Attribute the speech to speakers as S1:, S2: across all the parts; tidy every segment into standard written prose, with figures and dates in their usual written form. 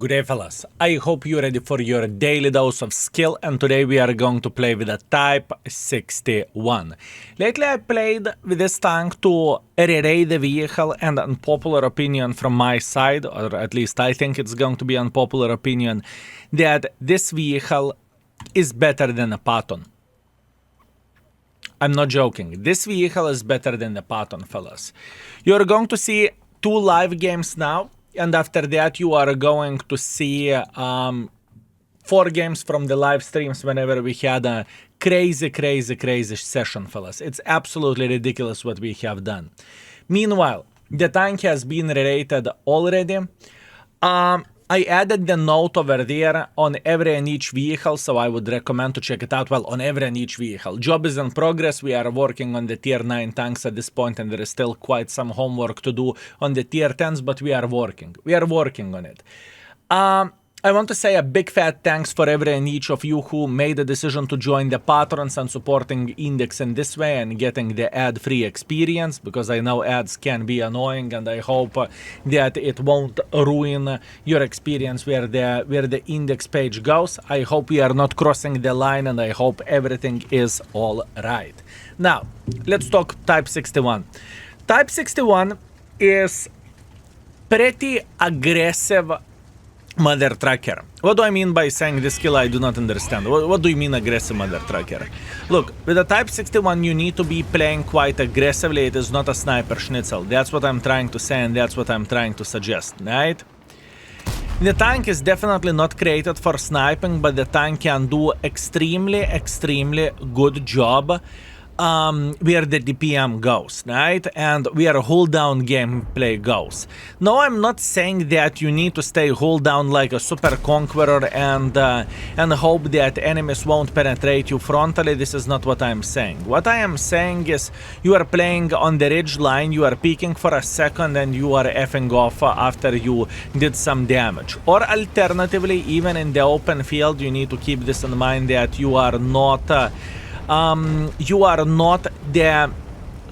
S1: Good day, fellas. I hope you're ready for your daily dose of skill, and today we are going to play with a Type 61. Lately I played with this tank to re-raid the vehicle, and unpopular opinion from my side, or at least I think it's going to be unpopular opinion, that this vehicle is better than a Patton. I'm not joking. This vehicle is better than the Patton, fellas. You're going to see 2 live games now. And after that, you are going to see 4 games from the live streams whenever we had a crazy session, fellas. It's absolutely ridiculous what we have done. Meanwhile, the tank has been rated already. I added the note over there on every and each vehicle, so I would recommend to check it out. Well, on every and each vehicle. Job is in progress. We are working on the tier 9 tanks at this point, and there is still quite some homework to do on the tier 10s, but we are working. We are working on it. I want to say a big fat thanks for every and each of you who made the decision to join the patrons and supporting Index in this way and getting the ad-free experience, because I know ads can be annoying, and I hope that it won't ruin your experience where the Index page goes. I hope we are not crossing the line, and I hope everything is all right. Now, let's talk Type 61. Type 61 is pretty aggressive mother trucker. What do I mean by saying this skill? I do not understand. What do you mean aggressive mother trucker? Look, with a Type 61 you need to be playing quite aggressively. It is not a sniper schnitzel. That's what I'm trying to say, and that's what I'm trying to suggest, right? The tank is definitely not created for sniping, but the tank can do extremely good job where the DPM goes, right? And where hold down gameplay goes. No, I'm not saying that you need to stay hold down like a super conqueror and hope that enemies won't penetrate you frontally. This is not what I'm saying. What I am saying is you are playing on the ridge line, you are peeking for a second, and you are effing off after you did some damage. Or alternatively, even in the open field, you need to keep this in mind that you are not the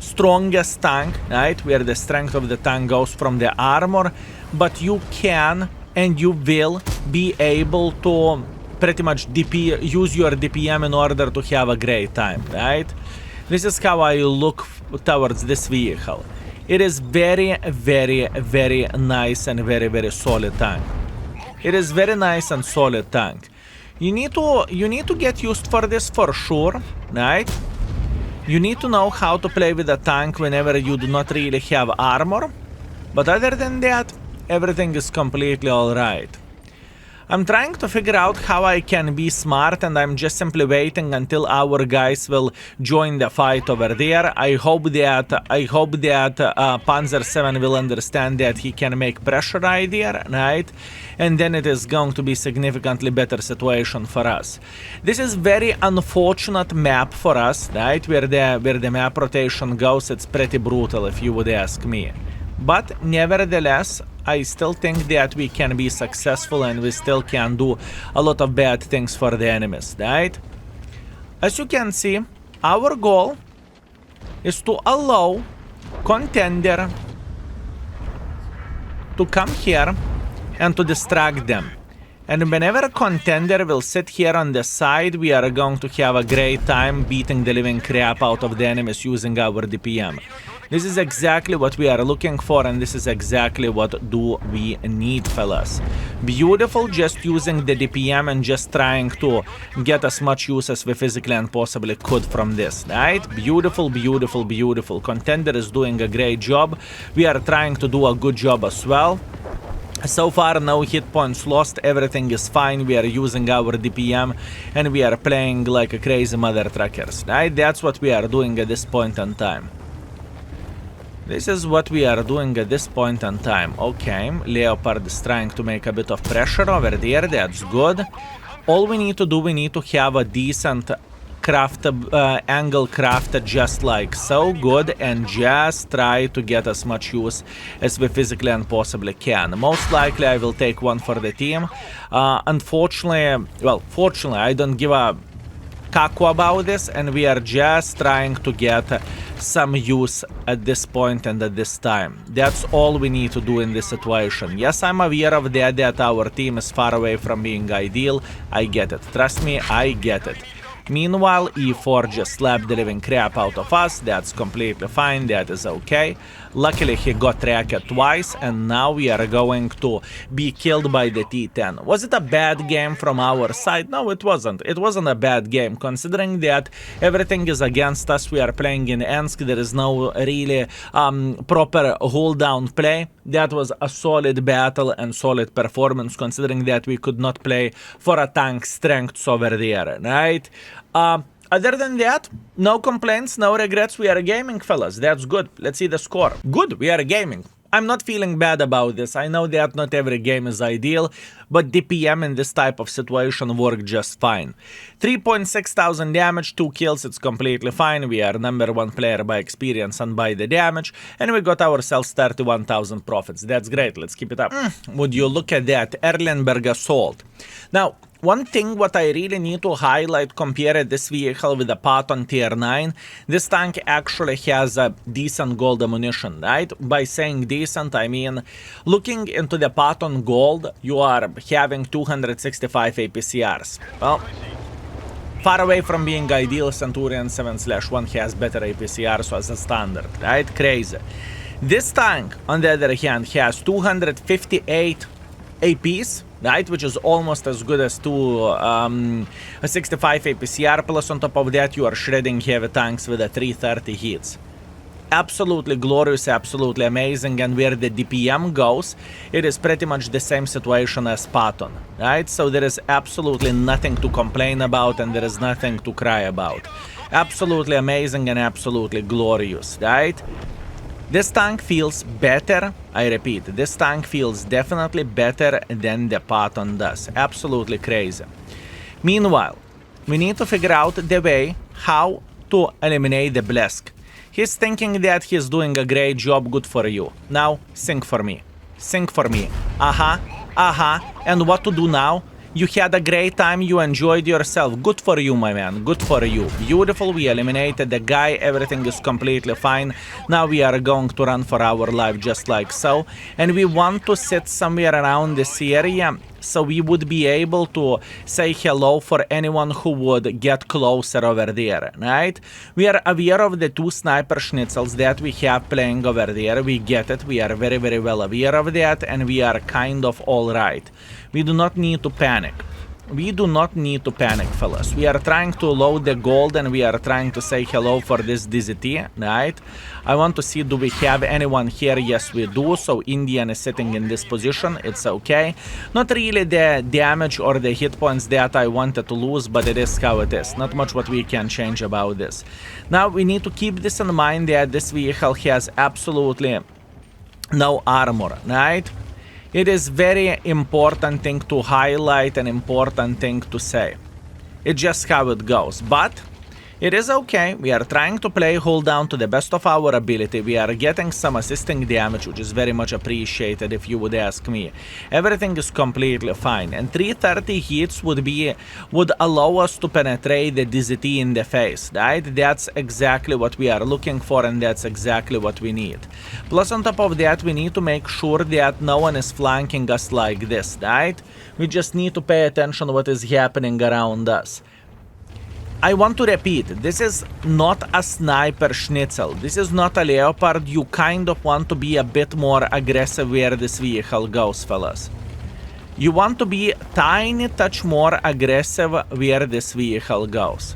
S1: strongest tank, right? Where the strength of the tank goes from the armor, but you can and you will be able to pretty much use your DPM in order to have a great time, right? This is how I look towards this vehicle. It is very nice and very solid tank. It is very nice and solid tank. You need to get used for this for sure, right? You need to know how to play with a tank whenever you do not really have armor. But other than that, everything is completely alright. I'm trying to figure out how I can be smart, and I'm just simply waiting until our guys will join the fight over there. I hope that Panzer 7 will understand that he can make pressure right there, right? And then it is going to be significantly better situation for us. This is very unfortunate map for us, right? Where the map rotation goes, it's pretty brutal if you would ask me. But nevertheless, I still think that we can be successful and we still can do a lot of bad things for the enemies, right? As you can see, our goal is to allow contender to come here and to distract them. And whenever contender will sit here on the side, we are going to have a great time beating the living crap out of the enemies using our DPM. This is exactly what we are looking for, and this is exactly what do we need, fellas. Beautiful, just using the DPM and just trying to get as much use as we physically and possibly could from this, right? Beautiful. Contender is doing a great job. We are trying to do a good job as well. So far, no hit points lost, everything is fine, we are using our DPM and we are playing like a crazy mother truckers, right? That's what we are doing at this point in time. This is what we are doing at this point in time. Okay, Leopard is trying to make a bit of pressure over there, that's good. All we need to do, we need to have a decent angle crafted just like so, good, and just try to get as much use as we physically and possibly can. Most likely I will take one for the team. Fortunately I don't give a caco about this, and we are just trying to get some use at this point and at this time. That's all we need to do in this situation. Yes, I'm aware of that our team is far away from being ideal. I get it. Trust me, I get it. Meanwhile, E4 just slapped the living crap out of us. That's completely fine. That is okay. Luckily, he got tracked twice, and now we are going to be killed by the T10. Was it a bad game from our side? No, it wasn't. It wasn't a bad game, considering that everything is against us. We are playing in Ensk. There is no really proper hold-down play. That was a solid battle and solid performance, considering that we could not play for a tank strength over there, right? Other than that, no complaints, no regrets. We are gaming, fellas. That's good. Let's see the score. Good, we are gaming. I'm not feeling bad about this. I know that not every game is ideal, but DPM in this type of situation worked just fine. 3,600 damage, 2 kills, it's completely fine. We are #1 player by experience and by the damage, and we got ourselves 31,000 profits. That's great, let's keep it up. Would you look at that, Erlenberg assault. Now, one thing what I really need to highlight, compare this vehicle with the Patton tier 9, this tank actually has a decent gold ammunition, right? By saying decent, I mean, looking into the Patton gold, you are having 265 APCRs. Well, far away from being ideal, Centurion 7/1 has better APCRs as a standard, right? Crazy. This tank, on the other hand, has 258 APs, right, which is almost as good as a 65 APCR, plus on top of that you are shredding heavy tanks with a 330 hits. Absolutely glorious, absolutely amazing, and where the DPM goes, it is pretty much the same situation as Patton, right? So there is absolutely nothing to complain about and there is nothing to cry about. Absolutely amazing and absolutely glorious, right? This tank feels better, I repeat, this tank feels definitely better than the Patton does. Absolutely crazy. Meanwhile, we need to figure out the way how to eliminate the Blesk. He's thinking that he's doing a great job, good for you. Now, think for me. Think for me. And what to do now? You had a great time, you enjoyed yourself. Good for you, my man. Good for you. Beautiful, we eliminated the guy, everything is completely fine. Now we are going to run for our life just like so. And we want to sit somewhere around this area, so we would be able to say hello for anyone who would get closer over there, right? We are aware of the 2 sniper schnitzels that we have playing over there. We get it. We are very, very well aware of that, and we are kind of all right. We do not need to panic. We do not need to panic, fellas. We are trying to load the gold and we are trying to say hello for this DZT, right? I want to see, do we have anyone here? Yes, we do. So Indian is sitting in this position. It's okay. Not really the damage or the hit points that I wanted to lose, but it is how it is. Not much what we can change about this. Now, we need to keep this in mind that this vehicle has absolutely no armor, right? It is very important thing to highlight, an important thing to say. It's just how it goes, but it is okay. We are trying to play hold down to the best of our ability. We are getting some assisting damage, which is very much appreciated if you would ask me. Everything is completely fine, and 330 hits would allow us to penetrate the DZT in the face, right? That's exactly what we are looking for, and that's exactly what we need. Plus on top of that, we need to make sure that no one is flanking us like this, right? We just need to pay attention to what is happening around us. I want to repeat, this is not a sniper schnitzel. This is not a leopard. You kind of want to be a bit more aggressive where this vehicle goes, fellas. You want to be tiny touch more aggressive where this vehicle goes.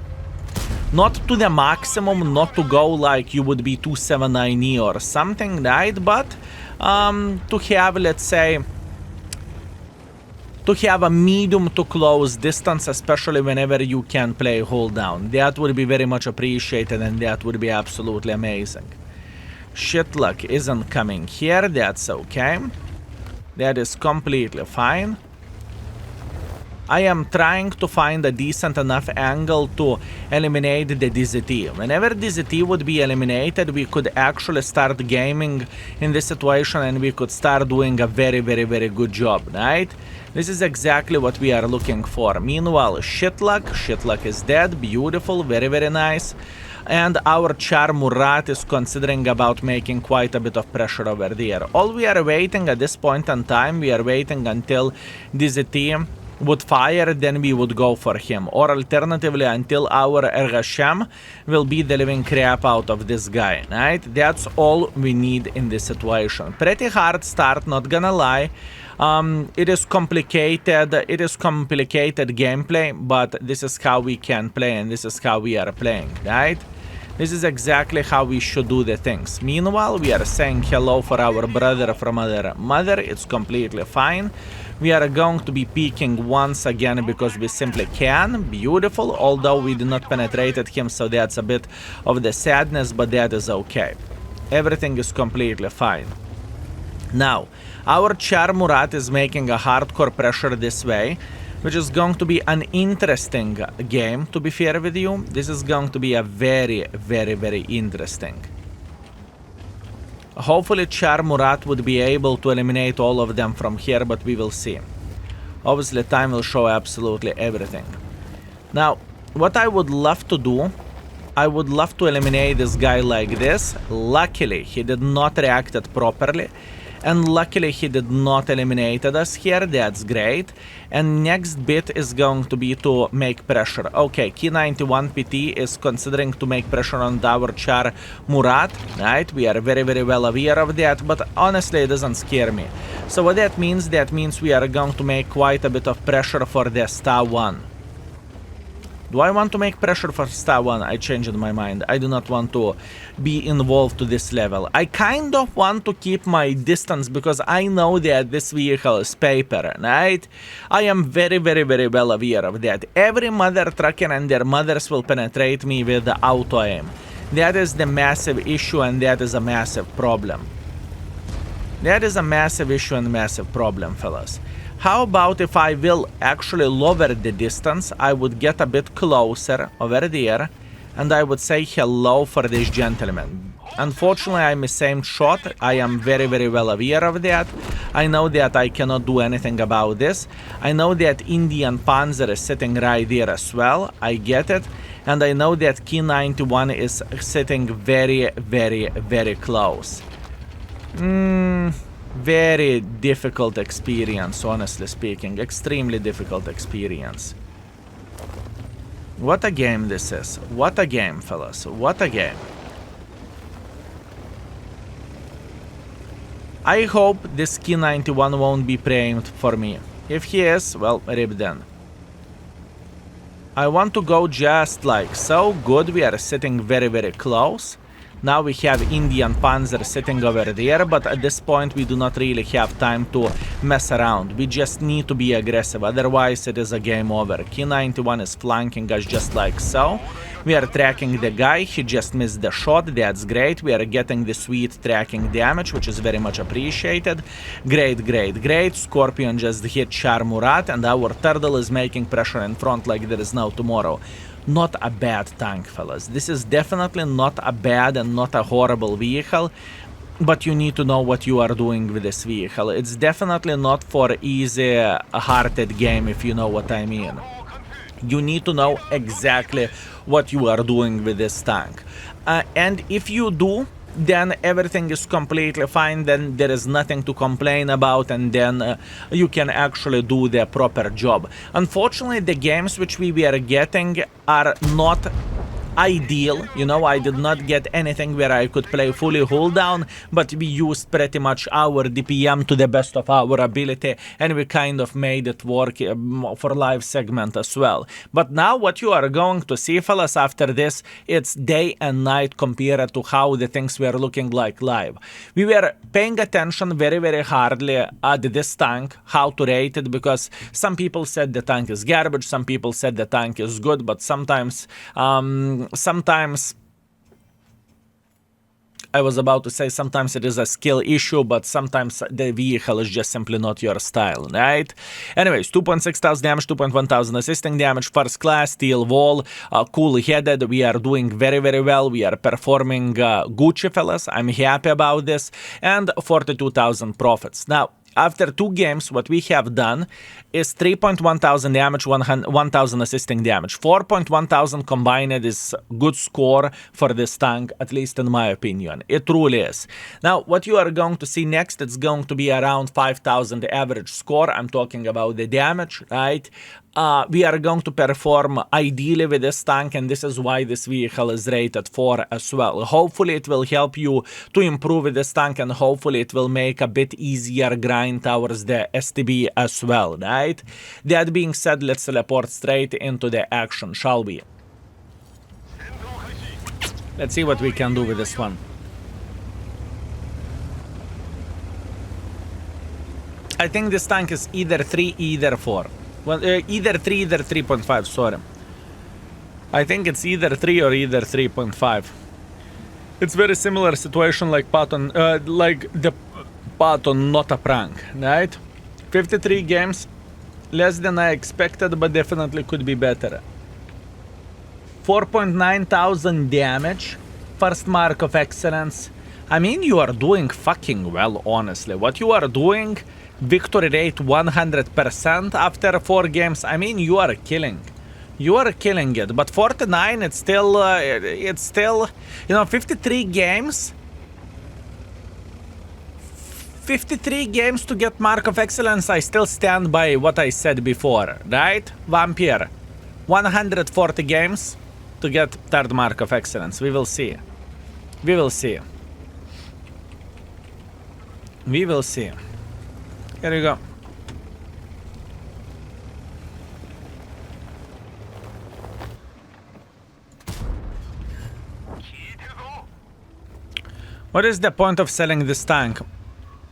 S1: Not to the maximum, not to go like you would be 279E or something, right? But to have, let's say, to have a medium to close distance, especially whenever you can play hold down. That would be very much appreciated, and that would be absolutely amazing. Shit luck isn't coming here, that's okay. That is completely fine. I am trying to find a decent enough angle to eliminate the DZT. Whenever DZT would be eliminated, we could actually start gaming in this situation, and we could start doing a very, very, very good job, right? This is exactly what we are looking for. Meanwhile, shit luck is dead. Beautiful, very, very nice. and our Char Murat is considering about making quite a bit of pressure over there. All we are waiting at this point in time, we are waiting until DZT would fire, then we would go for him. Or alternatively, until our Ergashem will beat the living crap out of this guy, right? That's all we need in this situation. Pretty hard start, not gonna lie. It is complicated gameplay, but this is how we can play and this is how we are playing, right? This is exactly how we should do the things. Meanwhile, we are saying hello for our brother from our mother. It's completely fine. We are going to be peeking once again because we simply can. Beautiful, although we did not penetrated him, so that's a bit of the sadness, but that is okay. Everything is completely fine. Now, our Char Murat is making a hardcore pressure this way, which is going to be an interesting game, to be fair with you. This is going to be a very, very, very interesting. Hopefully Char Murat would be able to eliminate all of them from here, but we will see. Obviously, time will show absolutely everything. Now, what I would love to do, I would love to eliminate this guy like this. Luckily, he did not react properly. And luckily he did not eliminate us here, that's great. And next bit is going to be to make pressure. Okay, Key 91 PT is considering to make pressure on our Char Murat, right? We are very, very well aware of that, but honestly it doesn't scare me. So what that means we are going to make quite a bit of pressure for the Star 1. Do I want to make pressure for Star 1? I changed my mind. I do not want to be involved to this level. I kind of want to keep my distance because I know that this vehicle is paper, right? I am very, very, very well aware of that. Every mother trucker and their mothers will penetrate me with the auto aim. That is the massive issue and that is a massive problem. That is a massive issue and massive problem, fellas. How about if I will actually lower the distance, I would get a bit closer over there, and I would say hello for this gentleman. Unfortunately, I missed same shot. I am very, very well aware of that. I know that I cannot do anything about this. I know that Indian Panzer is sitting right there as well. I get it. And I know that Key 91 is sitting very, very, very close. Very difficult experience, honestly speaking. Extremely difficult experience. What a game this is. What a game, fellas. What a game. I hope this Key 91 won't be praying for me. If he is, well, rip then. I want to go just like so. Good, we are sitting very, very close. Now we have Indian Panzer sitting over there, but at this point we do not really have time to mess around. We just need to be aggressive, otherwise it is a game over. Key 91 is flanking us just like so. We are tracking the guy, he just missed the shot, that's great. We are getting the sweet tracking damage, which is very much appreciated. Great, great, great. Scorpion just hit Char Murat and our Turtle is making pressure in front like there is no tomorrow. Not a bad tank, fellas. This is definitely not a bad and not a horrible vehicle, but you need to know what you are doing with this vehicle. It's definitely not for easy-hearted game, if you know what I mean. You need to know exactly what you are doing with this tank. And if you do, then everything is completely fine, then there is nothing to complain about, and then you can actually do the proper job. Unfortunately, the games which we were getting are not ideal. You know, I did not get anything where I could play fully hold down, but we used pretty much our DPM to the best of our ability, and we kind of made it work for live segment as well. But now what you are going to see, fellas, after this, it's day and night compared to how the things were looking like live. We were paying attention very, very hardly at this tank, how to rate it, because some people said the tank is garbage, some people said the tank is good, but sometimes I was about to say sometimes it is a skill issue, but sometimes the vehicle is just simply not your style, right? Anyways, 2.6 thousand damage, 2.1 thousand assisting damage, first class, steel wall, cool-headed. We are doing very, very well. We are performing Gucci, fellas. I'm happy about this. And 42,000 profits. Now, After 2 games, what we have done is 3.1 thousand damage, 1,000 assisting damage. 4.1 thousand combined is good score for this tank, at least in my opinion. It truly is. Now, what you are going to see next, it's going to be around 5,000 average score. I'm talking about the damage, right? We are going to perform ideally with this tank, and this is why this vehicle is rated 4 as well. Hopefully it will help you to improve with this tank, and hopefully it will make a bit easier grind towards the STB as well, right? That being said, let's teleport straight into the action, shall we? Let's see what we can do with this one. I think this tank is either 3, either 4. Well, either 3, either 3.5, sorry. I think it's either 3 or either 3.5. It's very similar situation like Patton, like the Patton, not a prank, right? 53 games, less than I expected, but definitely could be better. 4.9 thousand damage, first mark of excellence. I mean, you are doing fucking well, honestly. What you are doing, victory rate 100% after 4 games. I mean, you are killing. You are killing it. But 49, it's still, you know, 53 games. 53 games to get mark of excellence. I still stand by what I said before, right? Vampire, 140 games to get third mark of excellence. We will see. We will see. We will see. Here you go. What is the point of selling this tank?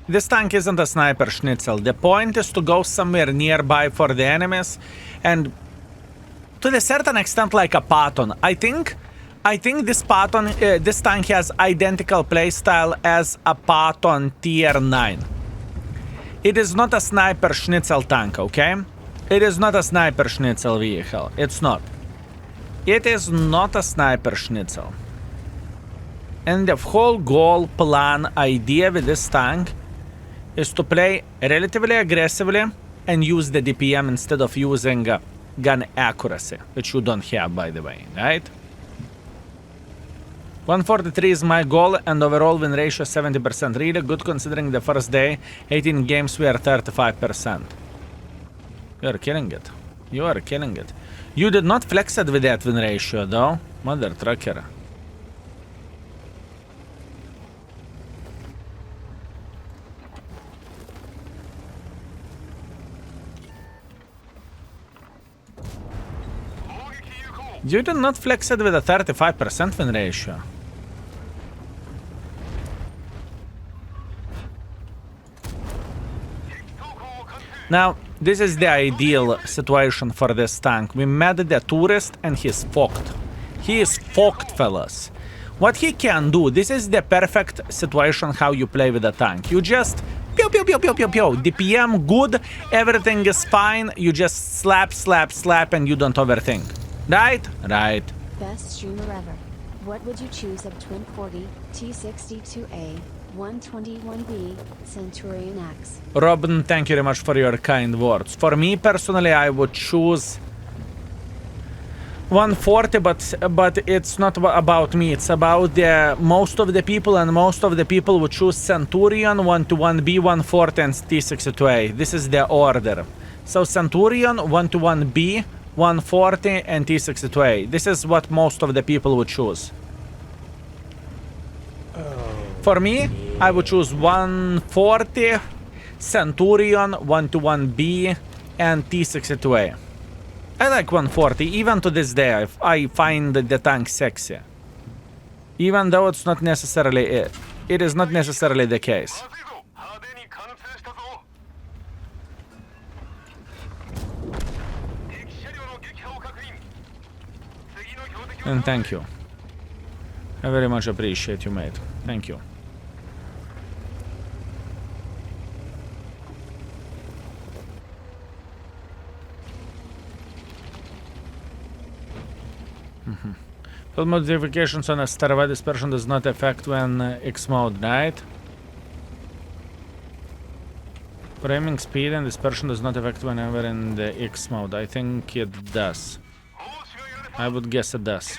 S1: This tank isn't a sniper schnitzel. The point is to go somewhere nearby for the enemies, and to a certain extent like a Patton. I think this Patton, this tank has identical playstyle as a Patton tier 9. It is not a sniper schnitzel tank, okay? It is not a sniper schnitzel vehicle. It's not. It is not a sniper schnitzel. And the whole goal, plan, idea with this tank is to play relatively aggressively and use the DPM instead of using gun accuracy, which you don't have, by the way, right? 143 is my goal, and overall win ratio 70%. Really good considering the first day, 18 games we are 35%. You are killing it. You are killing it. You did not flex it with that win ratio though, mother trucker. You did not flex it with a 35% win ratio. Now, this is the ideal situation for this tank. We met the tourist and he's fucked. He is fucked, fellas. What he can do, this is the perfect situation how you play with a tank. You just pew pew pew pew pew pew. DPM good, everything is fine. You just slap, slap, slap and you don't overthink. Right? Right.
S2: Best streamer ever. What would you choose of Twin 40, T62A, 121B, Centurion X?
S1: Robin, thank you very much for your kind words. For me personally, I would choose 140, but it's not about me. It's about the most of the people, and most of the people would choose Centurion, 121B, 140, and T62A. This is the order. So Centurion, 121B, 140, and T62A. This is what most of the people would choose. For me, I would choose 140, Centurion, 121B, and T62A. I like 140, even to this day. I find the tank sexy. Even though it's not necessarily it. It is not necessarily the case. And thank you. I very much appreciate you, mate. Thank you. Field modifications on a Starva dispersion does not affect when X mode, right? For aiming speed and dispersion does not affect whenever in the X mode. I think it does. I would guess it does.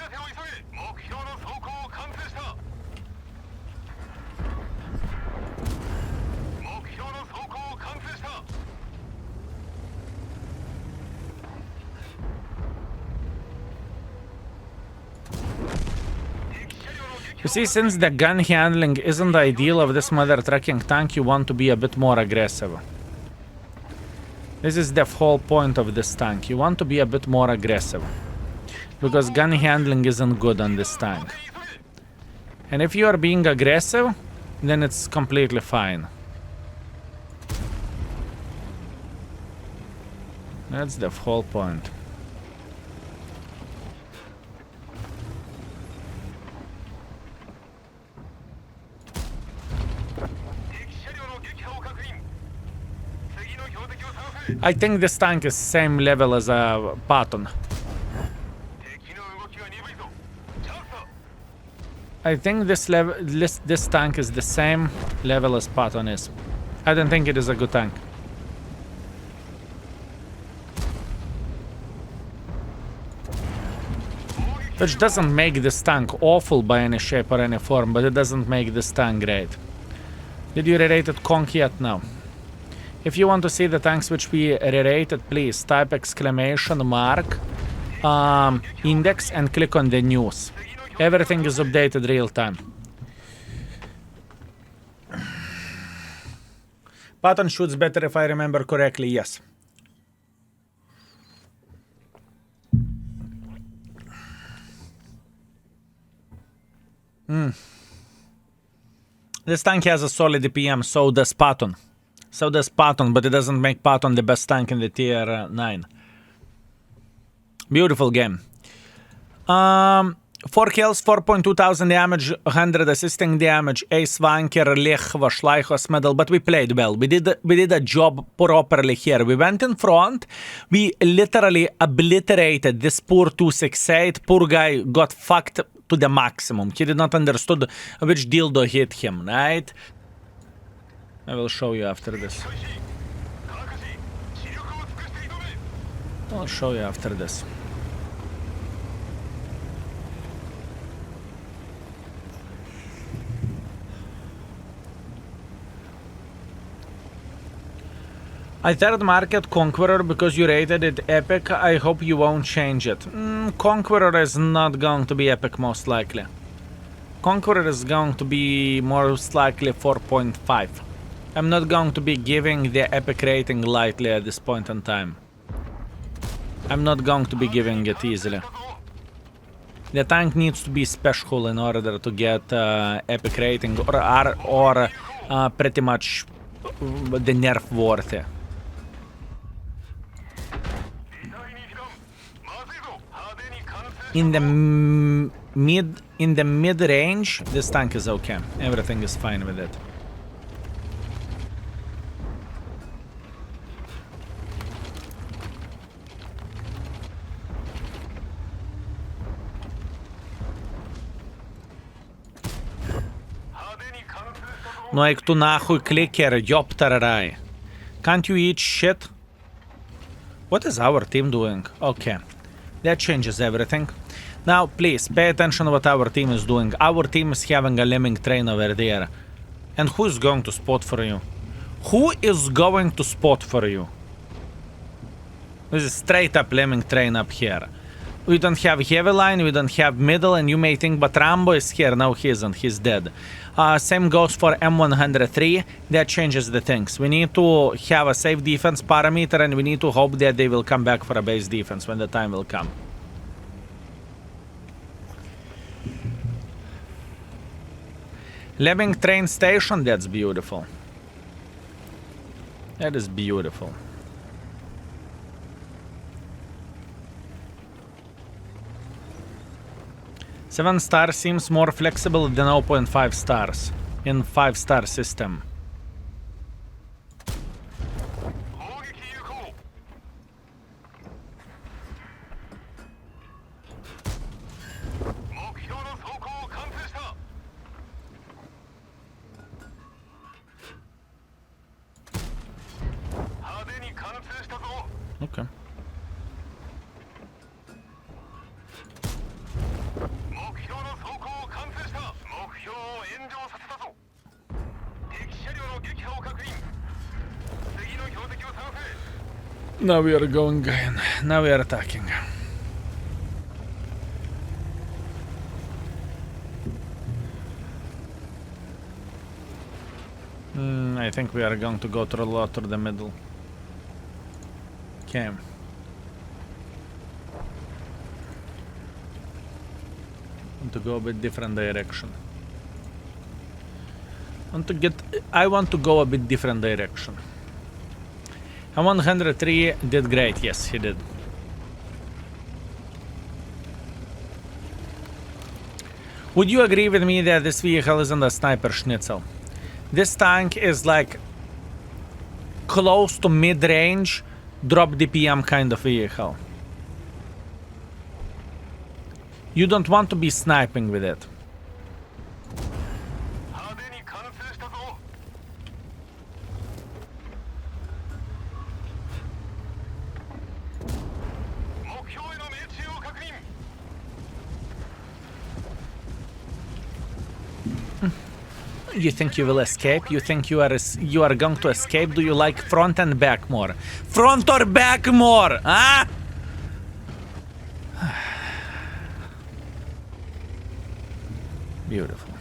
S1: You see, since the gun handling isn't ideal of this mother trucking tank, you want to be a bit more aggressive. This is the whole point of this tank. You want to be a bit more aggressive. Because gun handling isn't good on this tank. And if you are being aggressive, then it's completely fine. That's the whole point. I think this tank is same level as a Patton. I think this tank is the same level as Patton is. I don't think it is a good tank. Which doesn't make this tank awful by any shape or any form, but it doesn't make this tank great. Did you re-rate it conk yet? No. If you want to see the tanks which we re-rated, please type exclamation mark index and click on the news. Everything is updated real time. Patton shoots better if I remember correctly, yes. This tank has a solid DPM, so does Patton. So does Patton, but it doesn't make Patton the best tank in the tier 9. Beautiful game. 4 kills, 4.2 thousand damage, 100 assisting damage, Ace Vanker, Lechva, Schleichos medal, but we played well. We did a job properly here. We went in front, we literally obliterated this poor 268. Poor guy got fucked to the maximum. He did not understood which dildo hit him, right? I will show you after this. I'll show you after this. I third market Conqueror because you rated it epic. I hope you won't change it. Conqueror is not going to be epic most likely. Conqueror is going to be most likely 4.5. I'm not going to be giving the epic rating lightly at this point in time. I'm not going to be giving it easily. The tank needs to be special in order to get epic rating or pretty much the nerf worthy. In the mid range, this tank is okay. Everything is fine with it. Nueik tu nahui clicker, ёптарарай. Can't you eat shit? What is our team doing? Okay. That changes everything. Now, please, pay attention to what our team is doing. Our team is having a lemming train over there. And who is going to spot for you? Who is going to spot for you? This is straight up lemming train up here. We don't have heavy line, we don't have middle, and you may think, but Rambo is here. No, he isn't. He's dead. Same goes for M103. That changes the things. We need to have a safe defense parameter, and we need to hope that they will come back for a base defense when the time will come. Lemming train station, that's beautiful. That is beautiful. Seven star seems more flexible than 0.5 stars in 5-star system. Now we are going in. Now we are attacking. I think we are going to go through a lot through the middle. Okay. Want to go a bit different direction. I want to go a bit different direction. And 103 did great. Yes, he did. Would you agree with me that this vehicle isn't a sniper schnitzel? This tank is like close to mid-range, drop DPM kind of vehicle. You don't want to be sniping with it. You think you will escape? You think you are going to escape? Do you like front and back more? Front or back more? Huh? Beautiful.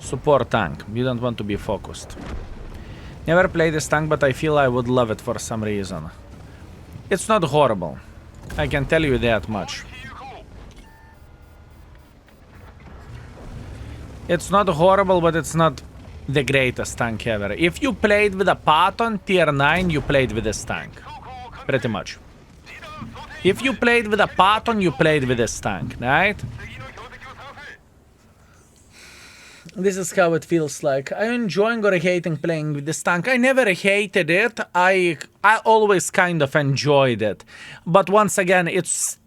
S1: Support tank. You don't want to be focused. Never played this tank, but I feel I would love it for some reason. It's not horrible. I can tell you that much. It's not horrible, but it's not the greatest tank ever. If you played with a Patton tier 9, you played with this tank. Pretty much. If you played with a Patton, you played with this tank, right? This is how it feels like. I'm enjoying or hating playing with this tank. I never hated it. I always kind of enjoyed it. But once again, it's...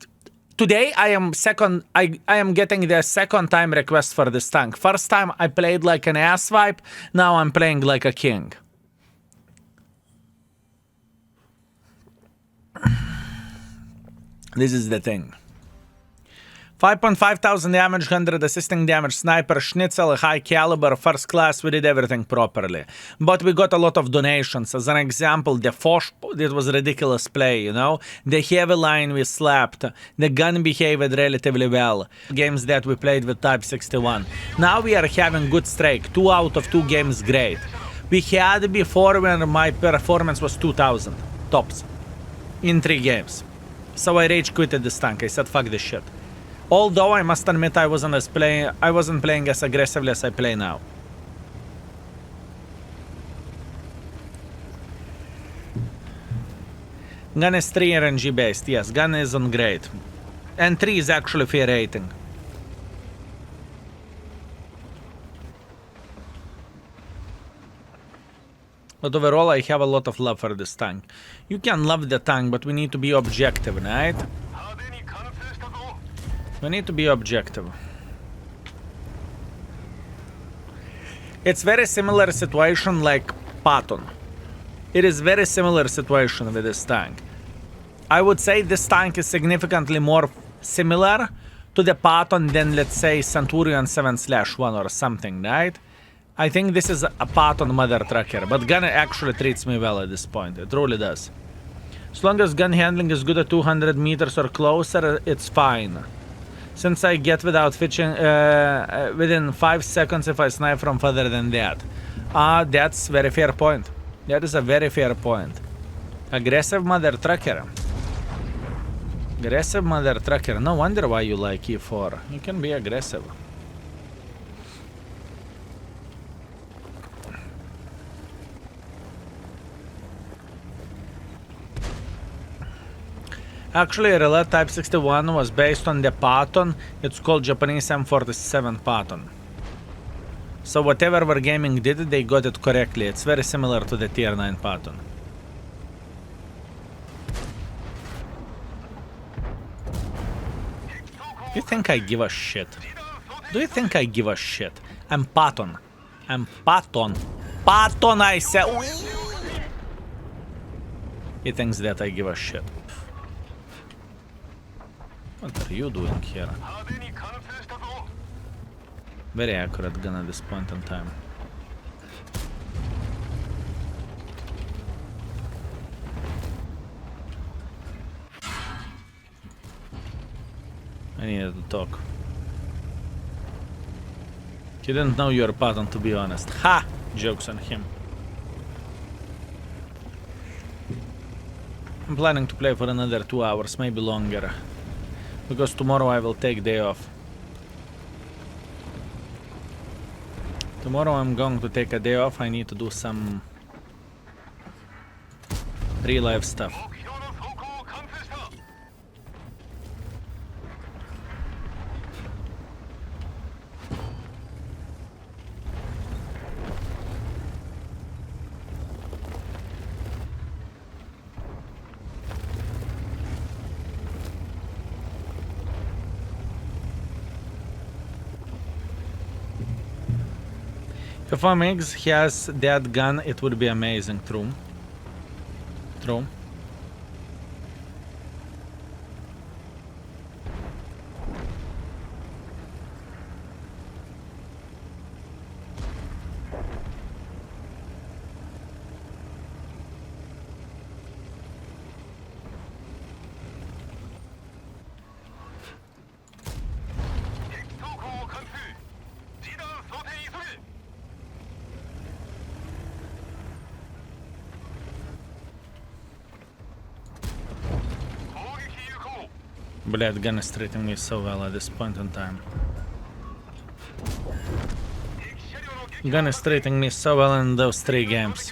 S1: Today I am getting the second time request for this tank. First time I played like an asswipe. Now I'm playing like a king. This is the thing. 5.5 thousand damage, 100 assisting damage, sniper, schnitzel, high caliber, first class, we did everything properly. But we got a lot of donations. As an example, the Fosh, it was ridiculous play, you know? The heavy line we slapped. The gun behaved relatively well. Games that we played with Type 61. Now we are having good streak. 2 out of 2 games great. We had before when my performance was 2000. Tops. In 3 games. So I rage quitted this tank. I said fuck this shit. Although I must admit I wasn't playing as aggressively as I play now. Gun is 3 RNG based, yes, gun isn't great. And 3 is actually fair rating. But overall I have a lot of love for this tank. You can love the tank, but we need to be objective, right? We need to be objective. It's very similar situation like Patton. It is very similar situation with this tank. I would say this tank is significantly more similar to the Patton than, let's say, Centurion 7/1 or something, right? I think this is a Patton mother trucker, but gun actually treats me well at this point. It really does. As long as gun handling is good at 200 meters or closer, it's fine. Since I get without fishing within 5 seconds if I snipe from further than that. That's very fair point. That is a very fair point. Aggressive mother trucker. Aggressive mother trucker. No wonder why you like E4. You can be aggressive. Actually, Relay Type 61 was based on the Patton. It's called Japanese M47 Patton. So whatever Wargaming did, they got it correctly. It's very similar to the Tier 9 Patton. You think I give a shit? Do you think I give a shit? I'm Patton. I'm Patton. Patton, I said. He thinks that I give a shit. What are you doing here? Very accurate gun at this point in time. I needed to talk. He didn't know you're Patton, to be honest. Ha! Jokes on him. I'm planning to play for another 2 hours, maybe longer. Because tomorrow I will take day off. Tomorrow I'm going to take a day off. I need to do some real life stuff. If Omix has that gun, it would be amazing. True. True. Блядь, gun is treating me so well at this point in time. Gun is treating me so well in those 3 games.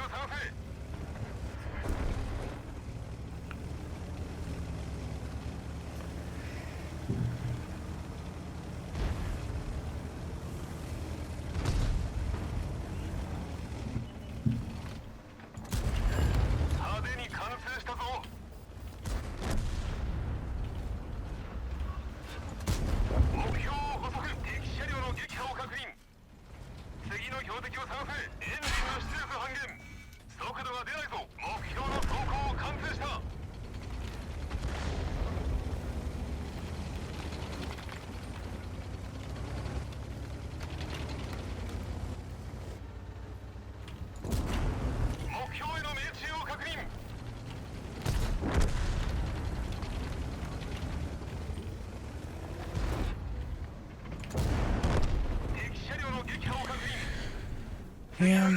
S1: Yeah.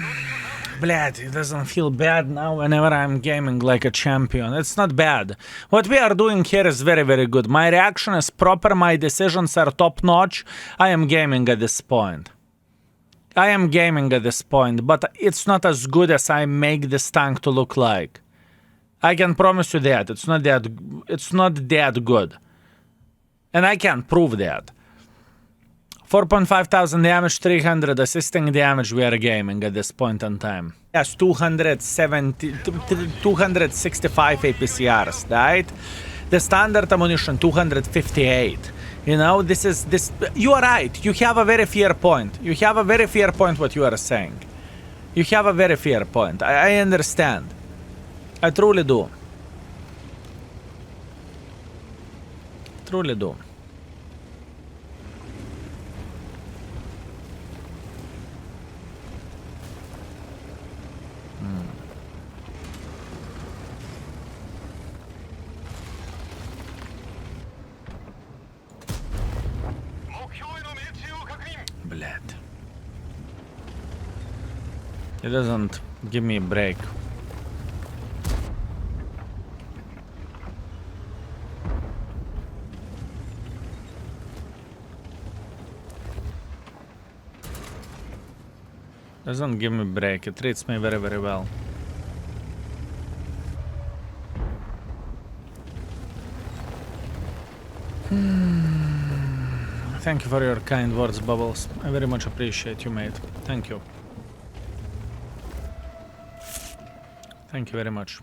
S1: Blad, it doesn't feel bad now whenever I'm gaming like a champion. It's not bad. What we are doing here is very, very good. My reaction is proper, my decisions are top notch. I am gaming at this point. I am gaming at this point, but it's not as good as I make this tank to look like. I can promise you that. It's not that good. And I can prove that. 4.5 thousand damage, 300 assisting damage we are gaming at this point in time. Yes, 265 APCRs, right? The standard ammunition, 258. You know, you are right. You have a very fair point. You have a very fair point what you are saying. You have a very fair point. I understand. I truly do. Truly do. Bled. It doesn't give me a break. Doesn't give me a break. It treats me very, very well. Thank you for your kind words, Bubbles. I very much appreciate you, mate. Thank you. Thank you very much.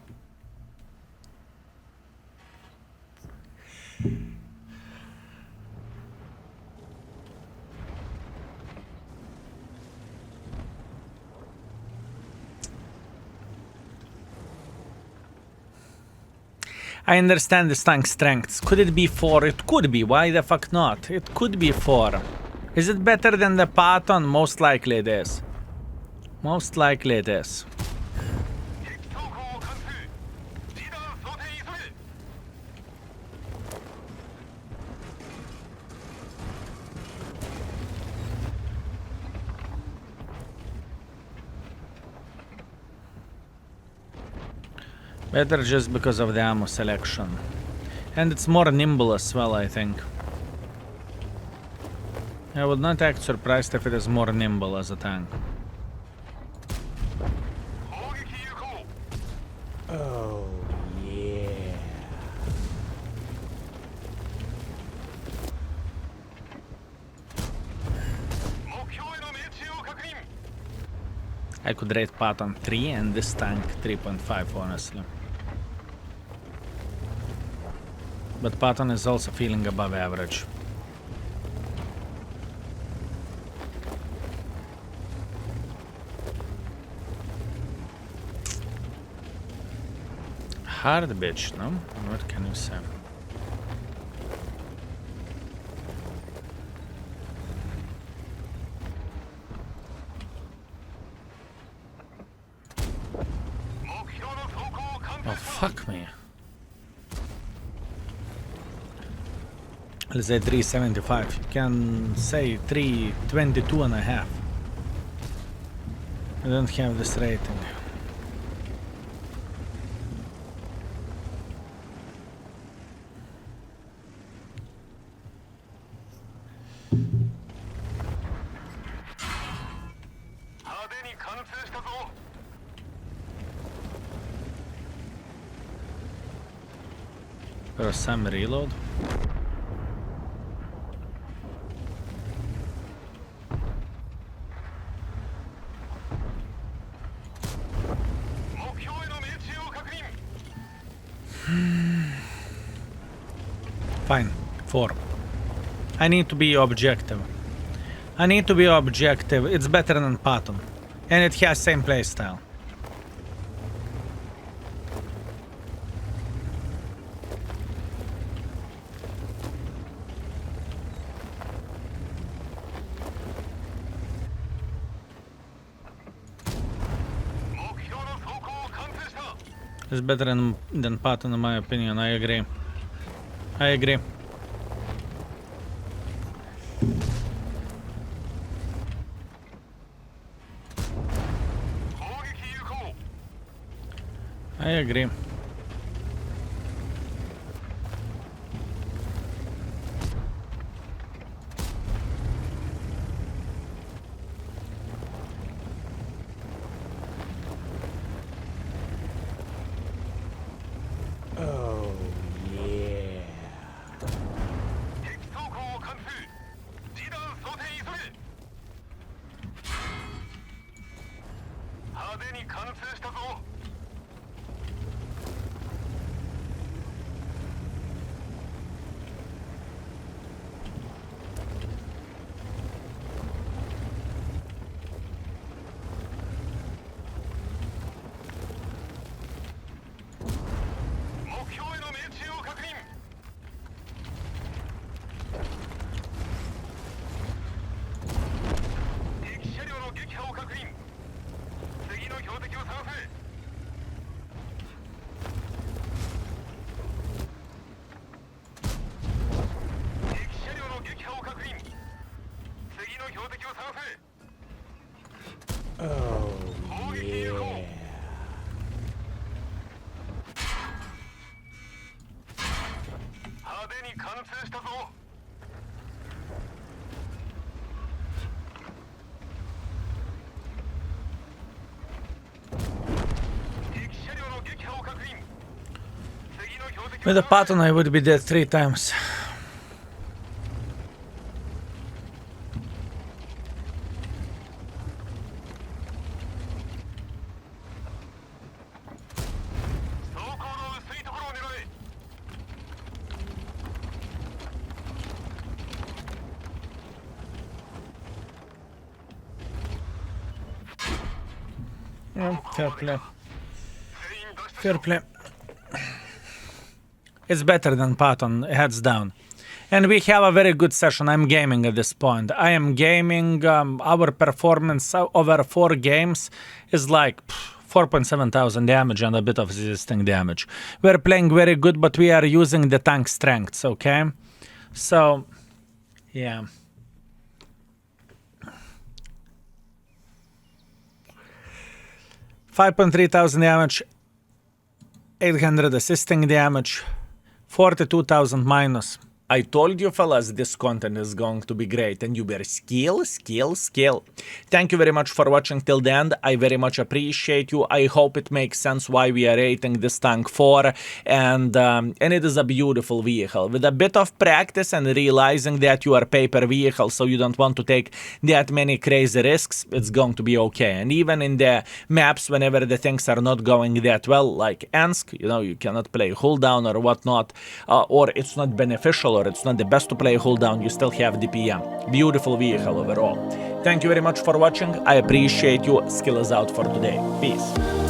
S1: I understand this tank's strengths. Could it be 4? It could be. Why the fuck not? It could be 4. Is it better than the Patton? Most likely it is. Most likely it is. Better just because of the ammo selection. And it's more nimble as well, I think. I would not act surprised if it is more nimble as a tank.
S3: Oh, yeah.
S1: I could rate Patton 3 and this tank 3.5, honestly. But Patton is also feeling above average. Hard bitch, no? What can you say? Oh, fuck me. Let's say 375. You can say 322 and a half. I don't have this rating. Some reload. Fine. 4. I need to be objective. I need to be objective. It's better than Patton. And it has same playstyle. It's better than Patton in my opinion, I agree. I agree. I agree.
S3: Oh, yeah. Oh, yeah.
S1: With a Patton I would be dead 3 times. Yeah, fair play. Fair play. It's better than Patton, heads down. And we have a very good session. I'm gaming at this point. I am gaming. Our performance over 4 games is like 4.7 thousand damage and a bit of resisting damage. We're playing very good, but we are using the tank strengths, okay? So, yeah. $5.3 thousand damage, 800 assisting damage, 42,000 minus. I told you fellas, this content is going to be great, and you better skill. Thank you very much for watching till the end. I very much appreciate you. I hope it makes sense why we are rating this tank 4, and it is a beautiful vehicle. With a bit of practice and realizing that you are paper vehicle, so you don't want to take that many crazy risks, it's going to be okay. And even in the maps, whenever the things are not going that well, like Ensk, you know, you cannot play hold down or whatnot, or it's not beneficial, or it's not the best to play hold down, you still have DPM. Beautiful vehicle overall. Thank you very much for watching. I appreciate you. Skill is out for today. Peace.